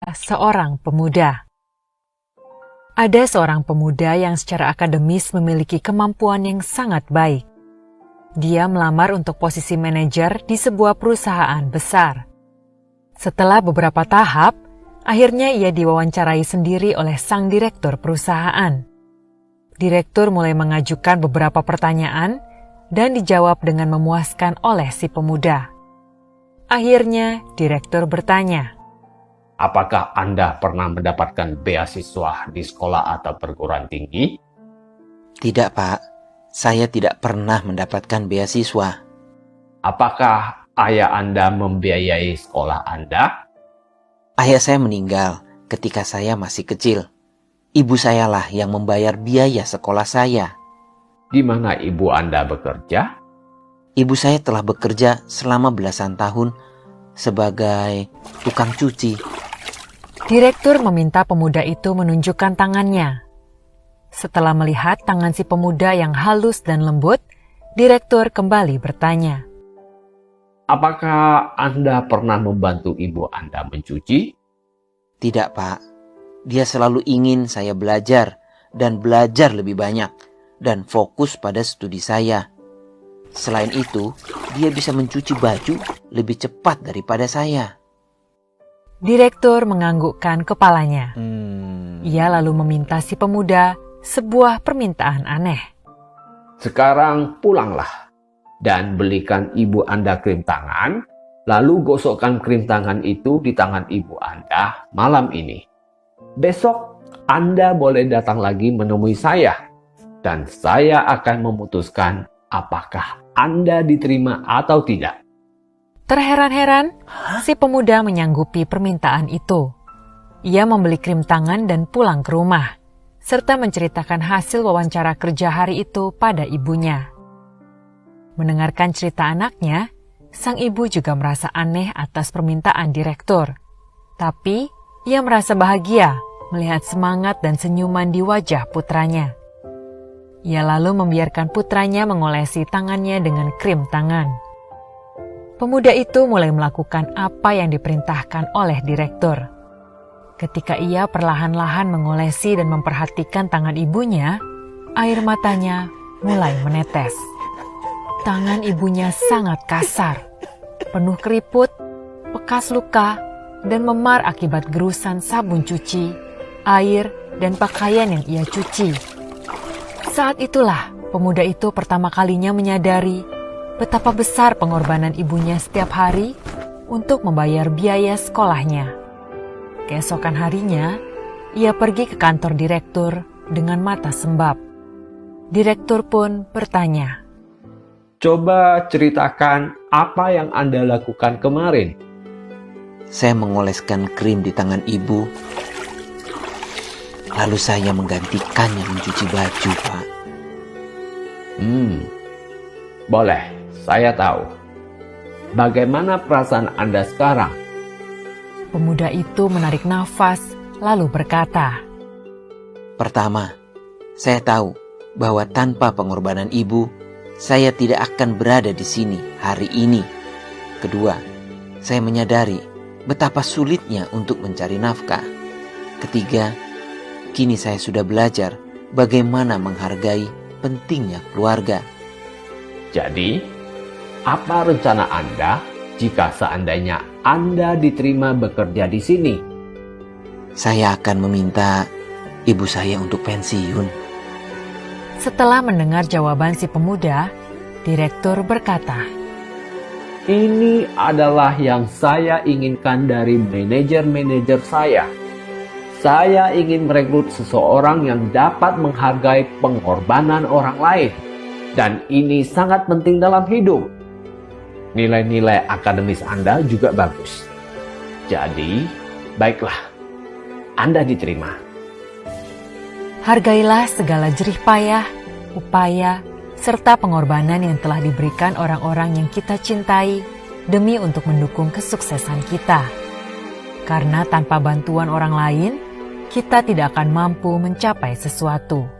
Seorang pemuda. Ada seorang pemuda yang secara akademis memiliki kemampuan yang sangat baik. Dia melamar untuk posisi manajer di sebuah perusahaan besar. Setelah beberapa tahap, akhirnya ia diwawancarai sendiri oleh sang direktur perusahaan. Direktur mulai mengajukan beberapa pertanyaan dan dijawab dengan memuaskan oleh si pemuda. Akhirnya, direktur bertanya, "Apakah Anda pernah mendapatkan beasiswa di sekolah atau perguruan tinggi?" Tidak, Pak. Saya tidak pernah mendapatkan beasiswa. "Apakah ayah Anda membiayai sekolah Anda?" Ayah saya meninggal ketika saya masih kecil. Ibu sayalah yang membayar biaya sekolah saya. "Di mana ibu Anda bekerja?" Ibu saya telah bekerja selama belasan tahun sebagai tukang cuci. Direktur meminta pemuda itu menunjukkan tangannya. Setelah melihat tangan si pemuda yang halus dan lembut, direktur kembali bertanya, "Apakah Anda pernah membantu ibu Anda mencuci?" Tidak, Pak. Dia selalu ingin saya belajar dan belajar lebih banyak dan fokus pada studi saya. Selain itu, dia bisa mencuci baju lebih cepat daripada saya. Direktur menganggukkan kepalanya. Ia lalu meminta si pemuda sebuah permintaan aneh. "Sekarang pulanglah dan belikan ibu Anda krim tangan, lalu gosokkan krim tangan itu di tangan ibu Anda malam ini. Besok Anda boleh datang lagi menemui saya, dan saya akan memutuskan apakah Anda diterima atau tidak." Terheran-heran, si pemuda menyanggupi permintaan itu. Ia membeli krim tangan dan pulang ke rumah, serta menceritakan hasil wawancara kerja hari itu pada ibunya. Mendengarkan cerita anaknya, sang ibu juga merasa aneh atas permintaan direktur. Tapi, ia merasa bahagia melihat semangat dan senyuman di wajah putranya. Ia lalu membiarkan putranya mengolesi tangannya dengan krim tangan. Pemuda itu mulai melakukan apa yang diperintahkan oleh direktur. Ketika ia perlahan-lahan mengolesi dan memperhatikan tangan ibunya, air matanya mulai menetes. Tangan ibunya sangat kasar, penuh keriput, bekas luka, dan memar akibat gerusan sabun cuci, air, dan pakaian yang ia cuci. Saat itulah pemuda itu pertama kalinya menyadari betapa besar pengorbanan ibunya setiap hari untuk membayar biaya sekolahnya. Keesokan harinya, ia pergi ke kantor direktur dengan mata sembab. Direktur pun bertanya, "Coba ceritakan apa yang Anda lakukan kemarin." Saya mengoleskan krim di tangan ibu. Lalu saya menggantikannya mencuci baju, Pak. Boleh, saya tahu. Bagaimana perasaan Anda sekarang? Pemuda itu menarik nafas lalu berkata, Pertama, saya tahu bahwa tanpa pengorbanan ibu, saya tidak akan berada di sini hari ini. Kedua, saya menyadari betapa sulitnya untuk mencari nafkah. Ketiga, kini saya sudah belajar bagaimana menghargai pentingnya keluarga. Jadi, apa rencana Anda jika seandainya Anda diterima bekerja di sini? Saya akan meminta ibu saya untuk pensiun. Setelah mendengar jawaban si pemuda, direktur berkata, Ini adalah yang saya inginkan dari manajer-manajer saya. Saya ingin merekrut seseorang yang dapat menghargai pengorbanan orang lain. Dan ini sangat penting dalam hidup. Nilai-nilai akademis Anda juga bagus. Jadi, baiklah, Anda diterima. Hargailah segala jerih payah, upaya, serta pengorbanan yang telah diberikan orang-orang yang kita cintai demi untuk mendukung kesuksesan kita. Karena tanpa bantuan orang lain, kita tidak akan mampu mencapai sesuatu.